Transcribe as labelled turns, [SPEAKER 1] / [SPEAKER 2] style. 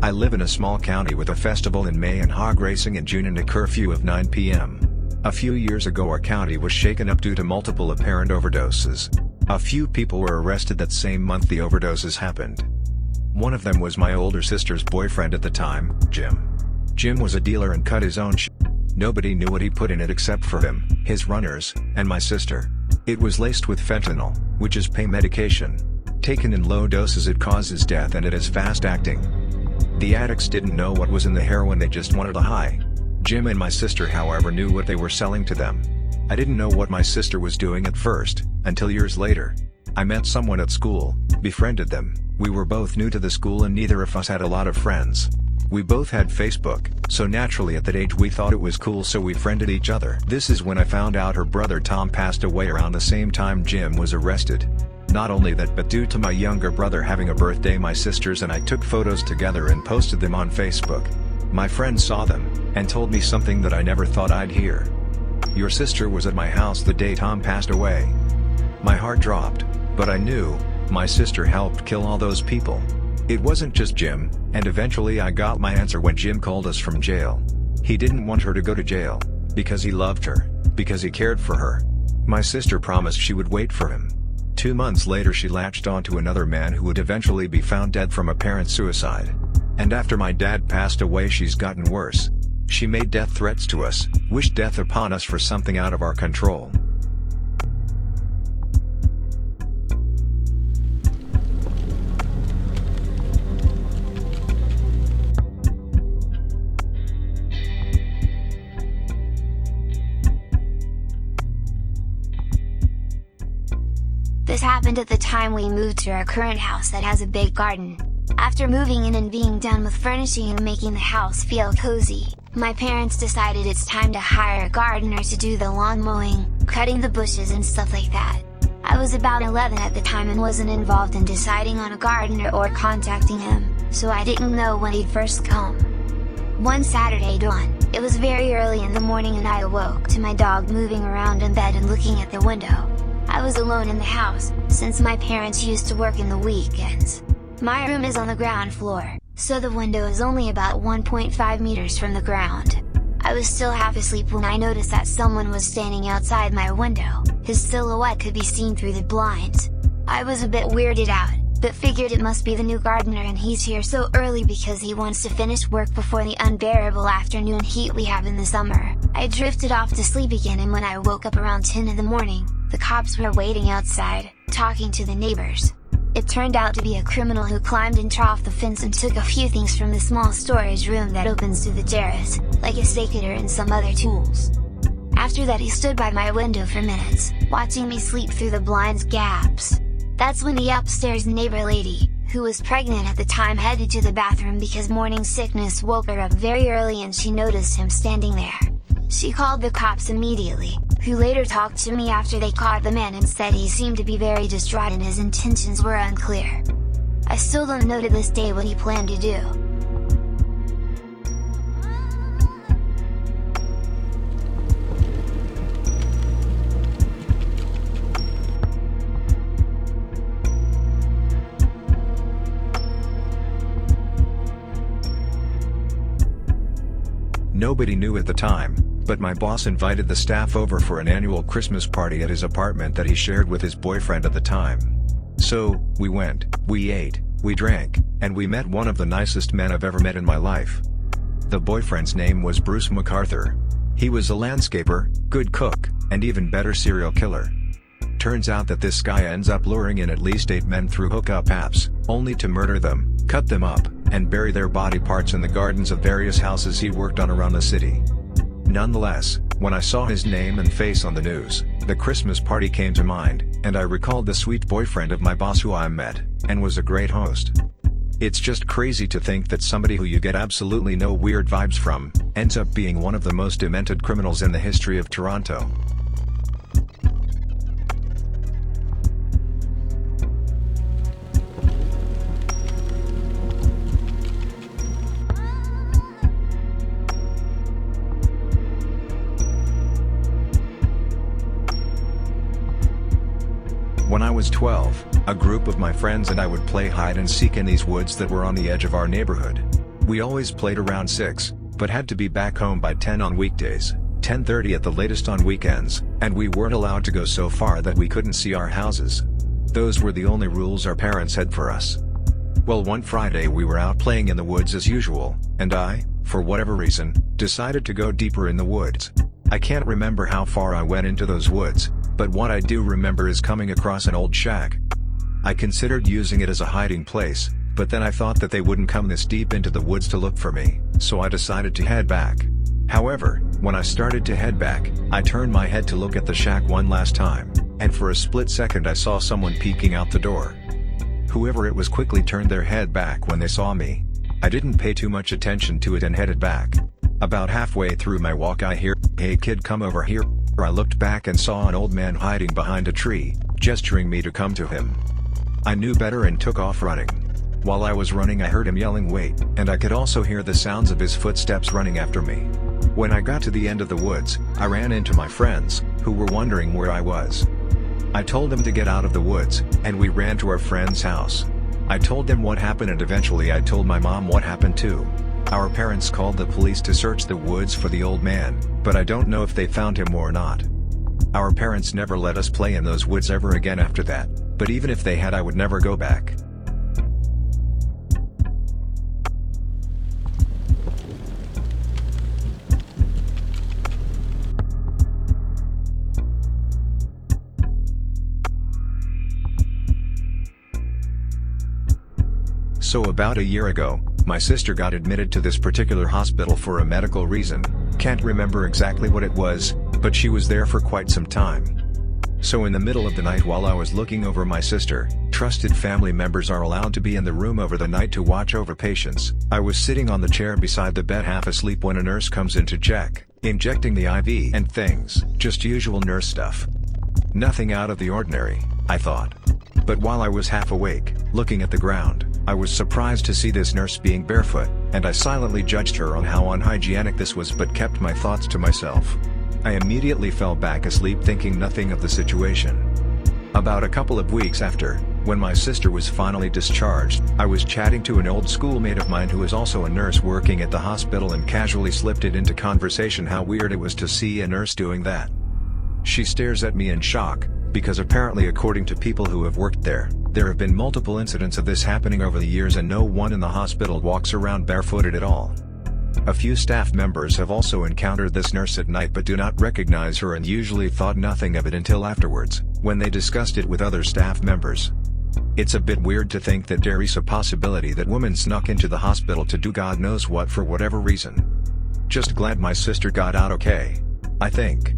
[SPEAKER 1] I live in a small county with a festival in May and hog racing in June and a curfew of 9 p.m. A few years ago our county was shaken up due to multiple apparent overdoses. A few people were arrested that same month the overdoses happened. One of them was my older sister's boyfriend at the time, Jim. Jim was a dealer and cut his own Nobody knew what he put in it except for him, his runners, and my sister. It was laced with fentanyl, which is pain medication. Taken in low doses it causes death and it is fast-acting. The addicts didn't know what was in the heroin, they just wanted a high. Jim and my sister however knew what they were selling to them. I didn't know what my sister was doing at first, until years later. I met someone at school, befriended them. We were both new to the school and neither of us had a lot of friends. We both had Facebook, so naturally at that age we thought it was cool so we friended each other. This is when I found out her brother Tom passed away around the same time Jim was arrested. Not only that but due to my younger brother having a birthday my sisters and I took photos together and posted them on Facebook. My friend saw them, and told me something that I never thought I'd hear. "Your sister was at my house the day Tom passed away." My heart dropped, but I knew, my sister helped kill all those people. It wasn't just Jim, and eventually I got my answer when Jim called us from jail. He didn't want her to go to jail, because he loved her, because he cared for her. My sister promised she would wait for him. 2 months later she latched onto another man who would eventually be found dead from apparent suicide. And after my dad passed away she's gotten worse. She made death threats to us, wished death upon us for something out of our control.
[SPEAKER 2] This happened at the time we moved to our current house that has a big garden. After moving in and being done with furnishing and making the house feel cozy, my parents decided it's time to hire a gardener to do the lawn mowing, cutting the bushes and stuff like that. I was about 11 at the time and wasn't involved in deciding on a gardener or contacting him, so I didn't know when he'd first come. One Saturday dawn, it was very early in the morning and I awoke to my dog moving around in bed and looking at the window. I was alone in the house, since my parents used to work in the weekends. My room is on the ground floor, so the window is only about 1.5 meters from the ground. I was still half asleep when I noticed that someone was standing outside my window. His silhouette could be seen through the blinds. I was a bit weirded out, but figured it must be the new gardener and he's here so early because he wants to finish work before the unbearable afternoon heat we have in the summer. I drifted off to sleep again and when I woke up around 10 in the morning, the cops were waiting outside, talking to the neighbors. It turned out to be a criminal who climbed and off the fence and took a few things from the small storage room that opens to the terrace, like a secateur and some other tools. After that he stood by my window for minutes, watching me sleep through the blind's gaps. That's when the upstairs neighbor lady, who was pregnant at the time, headed to the bathroom because morning sickness woke her up very early and she noticed him standing there. She called the cops immediately, who later talked to me after they caught the man and said he seemed to be very distraught and his intentions were unclear. I still don't know to this day what he planned to do.
[SPEAKER 1] Nobody knew at the time, but my boss invited the staff over for an annual Christmas party at his apartment that he shared with his boyfriend at the time. So, we went, we ate, we drank, and we met one of the nicest men I've ever met in my life. The boyfriend's name was Bruce MacArthur. He was a landscaper, good cook, and even better serial killer. Turns out that this guy ends up luring in at least 8 men through hookup apps, only to murder them, cut them up, and bury their body parts in the gardens of various houses he worked on around the city. Nonetheless, when I saw his name and face on the news, the Christmas party came to mind, and I recalled the sweet boyfriend of my boss who I met, and was a great host. It's just crazy to think that somebody who you get absolutely no weird vibes from, ends up being one of the most demented criminals in the history of Toronto. When I was 12, a group of my friends and I would play hide and seek in these woods that were on the edge of our neighborhood. We always played around 6, but had to be back home by 10 on weekdays, 10:30 at the latest on weekends, and we weren't allowed to go so far that we couldn't see our houses. Those were the only rules our parents had for us. Well, one Friday we were out playing in the woods as usual, and I, for whatever reason, decided to go deeper in the woods. I can't remember how far I went into those woods, but what I do remember is coming across an old shack. I considered using it as a hiding place, but then I thought that they wouldn't come this deep into the woods to look for me, so I decided to head back. However, when I started to head back, I turned my head to look at the shack one last time, and for a split second I saw someone peeking out the door. Whoever it was quickly turned their head back when they saw me. I didn't pay too much attention to it and headed back. About halfway through my walk I hear, "Hey kid, come over here." I looked back and saw an old man hiding behind a tree, gesturing me to come to him. I knew better and took off running. While I was running I heard him yelling "wait," and I could also hear the sounds of his footsteps running after me. When I got to the end of the woods, I ran into my friends, who were wondering where I was. I told them to get out of the woods, and we ran to our friend's house. I told them what happened and eventually I told my mom what happened too. Our parents called the police to search the woods for the old man, but I don't know if they found him or not. Our parents never let us play in those woods ever again after that, but even if they had I would never go back. So about a year ago, my sister got admitted to this particular hospital for a medical reason. Can't remember exactly what it was, but she was there for quite some time. So in the middle of the night while I was looking over my sister, trusted family members are allowed to be in the room over the night to watch over patients. I was sitting on the chair beside the bed half asleep when a nurse comes in to check, injecting the IV and things, just usual nurse stuff. Nothing out of the ordinary, I thought. But while I was half awake, looking at the ground, I was surprised to see this nurse being barefoot, and I silently judged her on how unhygienic this was but kept my thoughts to myself. I immediately fell back asleep thinking nothing of the situation. About a couple of weeks after, when my sister was finally discharged, I was chatting to an old schoolmate of mine who is also a nurse working at the hospital and casually slipped it into conversation how weird it was to see a nurse doing that. She stares at me in shock, because apparently according to people who have worked there have been multiple incidents of this happening over the years and no one in the hospital walks around barefooted at all. A few staff members have also encountered this nurse at night but do not recognize her and usually thought nothing of it until afterwards, when they discussed it with other staff members. It's a bit weird to think that there is a possibility that women snuck into the hospital to do God knows what for whatever reason. Just glad my sister got out okay, I think.